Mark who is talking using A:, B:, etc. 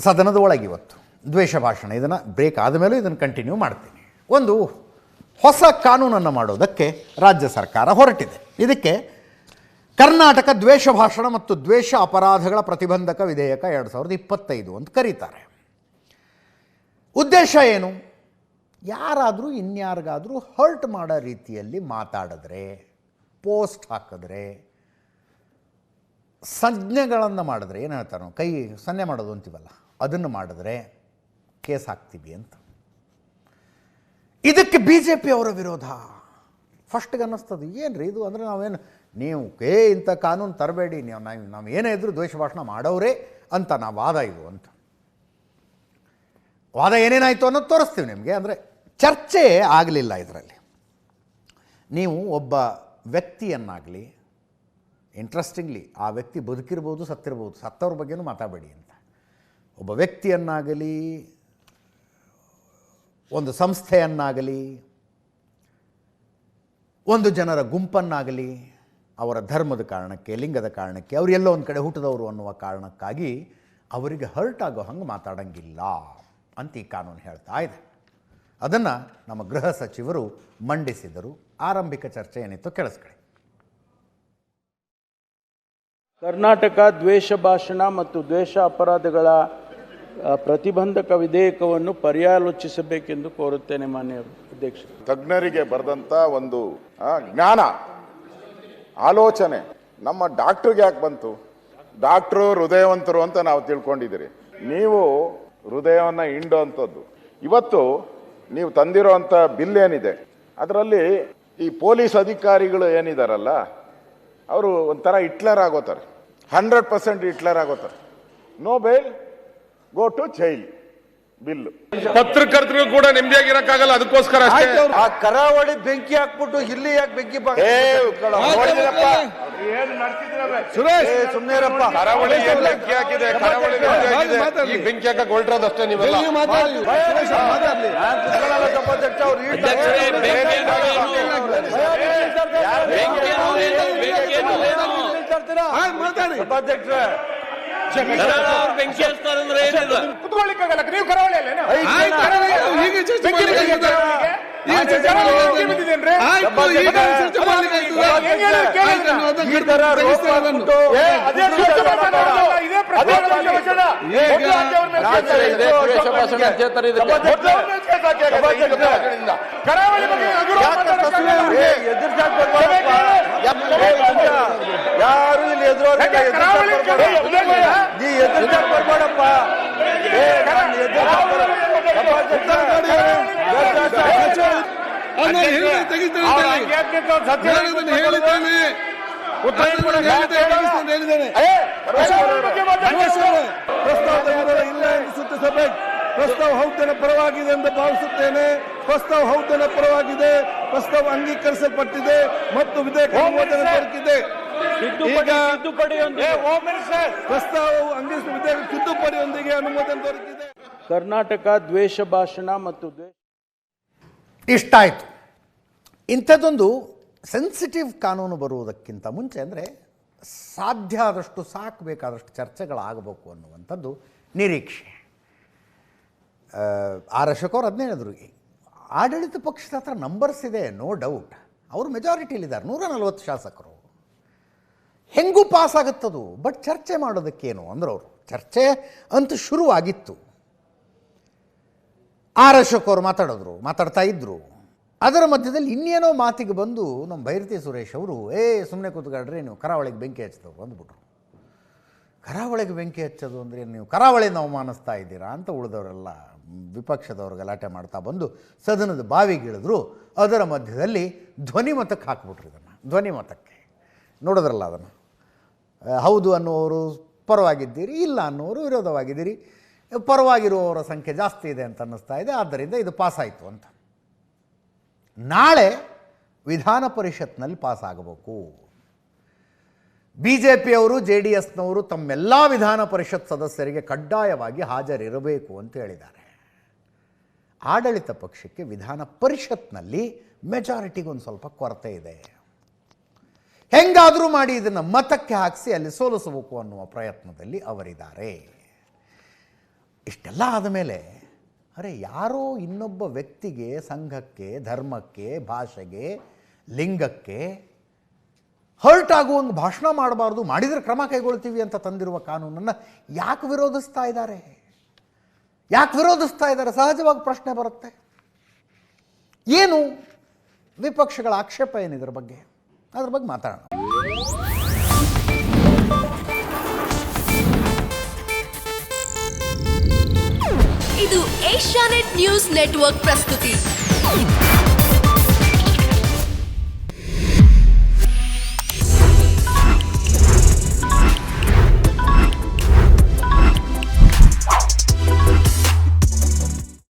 A: ಸದನದ ಒಳಗೆ ಇವತ್ತು ದ್ವೇಷ ಭಾಷಣ, ಇದನ್ನು ಬ್ರೇಕ್ ಆದಮೇಲೂ ಇದನ್ನು ಕಂಟಿನ್ಯೂ ಮಾಡ್ತೀನಿ. ಒಂದು ಹೊಸ ಕಾನೂನನ್ನು ಮಾಡೋದಕ್ಕೆ ರಾಜ್ಯ ಸರ್ಕಾರ ಹೊರಟಿದೆ. ಇದಕ್ಕೆ ಕರ್ನಾಟಕ ದ್ವೇಷ ಭಾಷಣ ಮತ್ತು ದ್ವೇಷ ಅಪರಾಧಗಳ ಪ್ರತಿಬಂಧಕ ವಿಧೇಯಕ 2025 ಅಂತ ಕರೀತಾರೆ. ಉದ್ದೇಶ ಏನು? ಯಾರಾದರೂ ಇನ್ಯಾರಿಗಾದರೂ ಹರ್ಟ್ ಮಾಡೋ ರೀತಿಯಲ್ಲಿ ಮಾತಾಡಿದ್ರೆ, ಪೋಸ್ಟ್ ಹಾಕಿದ್ರೆ, ಸಂಜ್ಞೆಗಳನ್ನು ಮಾಡಿದ್ರೆ, ಏನು ಹೇಳ್ತಾರೆ ನಾವು, ಕೈ ಸನ್ನೆ ಮಾಡೋದು ಅಂತೀವಲ್ಲ, ಅದನ್ನು ಮಾಡಿದ್ರೆ ಕೇಸ್ ಹಾಕ್ತೀವಿ ಅಂತ. ಇದಕ್ಕೆ ಬಿ ಜೆ ಪಿ ಅವರ ವಿರೋಧ. ಫಸ್ಟ್ಗೆ ಅನ್ನಿಸ್ತದೆ, ಏನು ರೀ ಇದು, ಅಂದರೆ ನಾವೇನು ನೀವು ಇಂಥ ಕಾನೂನು ತರಬೇಡಿ, ನಾವು ಏನೇ ಇದ್ದರೂ ದ್ವೇಷ ಭಾಷಣ ಮಾಡೋರೇ ಅಂತ ನಾವು ವಾದ ಇದು ಅಂತ. ವಾದ ಏನೇನಾಯಿತು ಅನ್ನೋದು ತೋರಿಸ್ತೀವಿ ನಿಮಗೆ. ಅಂದರೆ ಚರ್ಚೆ ಆಗಲಿಲ್ಲ ಇದರಲ್ಲಿ. ನೀವು ಒಬ್ಬ ವ್ಯಕ್ತಿಯನ್ನಾಗಲಿ, ಇಂಟ್ರೆಸ್ಟಿಂಗ್ಲಿ ಆ ವ್ಯಕ್ತಿ ಬದುಕಿರ್ಬೋದು, ಸತ್ತಿರ್ಬೋದು, ಸತ್ತವ್ರ ಬಗ್ಗೆನೂ ಮಾತಾಡಬೇಡಿ ಅಂತ. ಒಬ್ಬ ವ್ಯಕ್ತಿಯನ್ನಾಗಲಿ, ಒಂದು ಸಂಸ್ಥೆಯನ್ನಾಗಲಿ, ಒಂದು ಜನರ ಗುಂಪನ್ನಾಗಲಿ, ಅವರ ಧರ್ಮದ ಕಾರಣಕ್ಕೆ, ಲಿಂಗದ ಕಾರಣಕ್ಕೆ, ಅವರು ಎಲ್ಲೋ ಒಂದು ಕಡೆ ಹುಟ್ಟಿದವರು ಅನ್ನುವ ಕಾರಣಕ್ಕಾಗಿ ಅವರಿಗೆ ಹರ್ಟ್ ಆಗೋ ಹಂಗೆ ಮಾತಾಡೋಂಗಿಲ್ಲ ಅಂತ ಈ ಕಾನೂನು ಹೇಳ್ತಾ ಇದೆ. ಅದನ್ನು ನಮ್ಮ ಗೃಹ ಸಚಿವರು ಮಂಡಿಸಿದರು. ಆರಂಭಿಕ ಚರ್ಚೆ ಏನಿತ್ತು ಕೇಳಿಸ್ಕೊಳ್ಳಿ.
B: ಕರ್ನಾಟಕ ದ್ವೇಷ ಭಾಷಣ ಮತ್ತು ದ್ವೇಷ ಅಪರಾಧಗಳ ಪ್ರತಿಬಂಧಕ ವಿಧೇಯಕವನ್ನು ಪರ್ಯಾಲೋಚಿಸಬೇಕೆಂದು ಕೋರುತ್ತೇನೆ ಮಾನ್ಯ ಅಧ್ಯಕ್ಷ.
C: ತಜ್ಞರಿಗೆ ಬರೆದಂತ ಒಂದು ಜ್ಞಾನ, ಆಲೋಚನೆ ನಮ್ಮ ಡಾಕ್ಟರ್ಗೆ ಯಾಕೆ ಬಂತು? ಡಾಕ್ಟ್ರು ಹೃದಯವಂತರು ಅಂತ ನಾವು ತಿಳ್ಕೊಂಡಿದ್ದೀರಿ. ನೀವು ಹೃದಯವನ್ನು ಹಿಂಡುವಂಥದ್ದು. ಇವತ್ತು ನೀವು ತಂದಿರೋಂಥ ಬಿಲ್ ಏನಿದೆ ಅದರಲ್ಲಿ ಈ ಪೊಲೀಸ್ ಅಧಿಕಾರಿಗಳು ಏನಿದಾರಲ್ಲ, ಅವರು ಒಂಥರ ಹಿಟ್ಲರ್ ಆಗೋತಾರೆ, 100% ಹಿಟ್ಲರ್ ಆಗೋತಾರೆ. No bail, go to jail bill.
D: ಪತ್ರಕರ್ತರು ಕೂಡ ನೆಮ್ಮದಿಯಾಗಿರಕ್ಕಾಗಲ್ಲ, ಅದಕ್ಕೋಸ್ಕರ
E: ಆ ಕರಾವಳಿ ಬೆಂಕಿ ಹಾಕ್ಬಿಟ್ಟು ಇಲ್ಲಿ ಯಾಕೆ ಬೆಂಕಿ ಸುಮ್ಮನೆರಪ್ಪ.
D: ಕರಾವಳಿ ಬೆಂಕಿ ಹಾಕಿದೆ, ಕರಾವಳಿ ಈ ಬೆಂಕಿ ಹಾಕಕ್ ಹೊರಟದಷ್ಟೇ ನೀವೆಲ್ಲ.
E: ಸಭಾಧ್ಯಕ್ಷರೇ,
D: ಕುತ್ಕೊಳ್ಳಿಕ್ಕಾಗಲ್ಲ, ನೀವು ಕರಾವಳಿಯಲ್ಲ.
E: ಯಾರು ಇಲ್ಲಿ ನೀ ಎದುರು ಬರ್ಬೇಡಪ್ಪ. ಇಲ್ಲ ಎಂದು ಸೂಚಿಸಬೇಕು. ಪ್ರಸ್ತಾವ ಹೌದನ ಪರವಾಗಿದೆ ಎಂದು ಭಾವಿಸುತ್ತೇನೆ. ಪ್ರಸ್ತಾವ ಹೌದನ ಪರವಾಗಿದೆ. ಪ್ರಸ್ತಾವ ಅಂಗೀಕರಿಸಲ್ಪಟ್ಟಿದೆ ಮತ್ತು ವಿಧೇಯಕ ಅನುಮೋದನೆ ದೊರಕಿದೆ. ಪ್ರಸ್ತಾವವು ಅಂಗೀಕರಿಸಿದ ವಿಧೇಯಕ ತಿದ್ದುಪಡಿಯೊಂದಿಗೆ ಅನುಮೋದನೆ ದೊರಕಿದೆ.
B: ಕರ್ನಾಟಕ ದ್ವೇಷ ಭಾಷಣ ಮತ್ತು
A: ಇಷ್ಟ ಆಯಿತು. ಇಂಥದ್ದೊಂದು ಸೆನ್ಸಿಟಿವ್ ಕಾನೂನು ಬರುವುದಕ್ಕಿಂತ ಮುಂಚೆ, ಅಂದರೆ ಸಾಧ್ಯ ಆದಷ್ಟು ಸಾಕಬೇಕಾದಷ್ಟು ಚರ್ಚೆಗಳಾಗಬೇಕು ಅನ್ನುವಂಥದ್ದು ನಿರೀಕ್ಷೆ. ಆರ್ ಅಶೋಕ್ ಅವರು ಅದನ್ನೇ ಹೇಳಿದ್ರು, ಆಡಳಿತ ಪಕ್ಷದ ಹತ್ರ ನಂಬರ್ಸ್ ಇದೆ, ನೋ ಡೌಟ್. ಅವರು ಮೆಜಾರಿಟಿಯಲ್ಲಿದ್ದಾರೆ, 140 ಶಾಸಕರು. ಹೆಂಗೂ ಪಾಸ್ ಆಗುತ್ತದು. ಬಟ್ ಚರ್ಚೆ ಮಾಡೋದಕ್ಕೇನು ಅಂದ್ರೆ, ಅವರು ಚರ್ಚೆ ಅಂತೂ ಶುರುವಾಗಿತ್ತು. ಆರ್ ಅಶೋಕ್ ಅವರು ಮಾತಾಡ್ತಾ ಇದ್ದರು. ಅದರ ಮಧ್ಯದಲ್ಲಿ ಇನ್ನೇನೋ ಮಾತಿಗೆ ಬಂದು ನಮ್ಮ ಭೈರತಿ ಸುರೇಶ್ ಅವರು ಸುಮ್ಮನೆ ಕೂತ್ಕೊಳ್ರಿ, ನೀವು ಕರಾವಳಿಗೆ ಬೆಂಕಿ ಹಚ್ಚಿದವರು ಅಂದ್ಬಿಟ್ರು. ಕರಾವಳಿಗೆ ಬೆಂಕಿ ಹಚ್ಚೋದು ಅಂದರೆ ನೀವು ಕರಾವಳಿನ ಅವಮಾನಿಸ್ತಾ ಇದ್ದೀರಾ ಅಂತ ಉಳಿದವರೆಲ್ಲ ವಿಪಕ್ಷದವ್ರು ಗಲಾಟೆ ಮಾಡ್ತಾ ಬಂದು ಸದನದ ಬಾವಿಗಿಳಿದ್ರು. ಅದರ ಮಧ್ಯದಲ್ಲಿ ಧ್ವನಿಮತಕ್ಕೆ ಹಾಕ್ಬಿಟ್ರು. ಇದನ್ನು ಧ್ವನಿಮತಕ್ಕೆ ನೋಡಿದ್ರಲ್ಲ, ಅದನ್ನು ಹೌದು ಅನ್ನುವರು ಪರವಾಗಿದ್ದೀರಿ, ಇಲ್ಲ ಅನ್ನೋರು ವಿರೋಧವಾಗಿದ್ದೀರಿ. ಪರವಾಗಿರುವವರ ಸಂಖ್ಯೆ ಜಾಸ್ತಿ ಇದೆ ಅಂತ ಅನ್ನಿಸ್ತಾ ಇದೆ, ಆದ್ದರಿಂದ ಇದು ಪಾಸಾಯಿತು ಅಂತ. ನಾಳೆ ವಿಧಾನ ಪರಿಷತ್ನಲ್ಲಿ ಪಾಸ್ ಆಗಬೇಕು. ಬಿ ಜೆ ಪಿಯವರು, ಜೆ ಡಿ ಎಸ್ನವರು ತಮ್ಮೆಲ್ಲ ವಿಧಾನ ಪರಿಷತ್ ಸದಸ್ಯರಿಗೆ ಕಡ್ಡಾಯವಾಗಿ ಹಾಜರಿರಬೇಕು ಅಂತ ಹೇಳಿದ್ದಾರೆ. ಆಡಳಿತ ಪಕ್ಷಕ್ಕೆ ವಿಧಾನ ಪರಿಷತ್ನಲ್ಲಿ ಮೆಜಾರಿಟಿಗೊಂದು ಸ್ವಲ್ಪ ಕೊರತೆ ಇದೆ. ಹೆಂಗಾದರೂ ಮಾಡಿ ಇದನ್ನು ಮತಕ್ಕೆ ಹಾಕಿಸಿ ಅಲ್ಲಿ ಸೋಲಿಸಬೇಕು ಅನ್ನುವ ಪ್ರಯತ್ನದಲ್ಲಿ ಅವರಿದ್ದಾರೆ. ಇಷ್ಟೆಲ್ಲ ಆದಮೇಲೆ ಅರೆ ಯಾರೋ ಇನ್ನೊಬ್ಬ ವ್ಯಕ್ತಿಗೆ, ಸಂಘಕ್ಕೆ, ಧರ್ಮಕ್ಕೆ, ಭಾಷೆಗೆ, ಲಿಂಗಕ್ಕೆ ಹರ್ಟ್ ಆಗುವಂಗೆ ಭಾಷಣ ಮಾಡಬಾರ್ದು, ಮಾಡಿದರೆ ಕ್ರಮ ಕೈಗೊಳ್ತೀವಿ ಅಂತ ತಂದಿರುವ ಕಾನೂನನ್ನು ಯಾಕೆ ವಿರೋಧಿಸ್ತಾ ಇದ್ದಾರೆ? ಸಹಜವಾಗಿ ಪ್ರಶ್ನೆ ಬರುತ್ತೆ. ಏನು ವಿಪಕ್ಷಗಳ ಆಕ್ಷೇಪ ಏನಿದ್ರ ಬಗ್ಗೆ? ಅದ್ರ ಬಗ್ಗೆ ಮಾತಾಡೋಣ.
F: ಇದು ಏಷ್ಯಾನೆಟ್ ನ್ಯೂಸ್ ನೆಟ್ವರ್ಕ್ ಪ್ರಸ್ತುತಿ.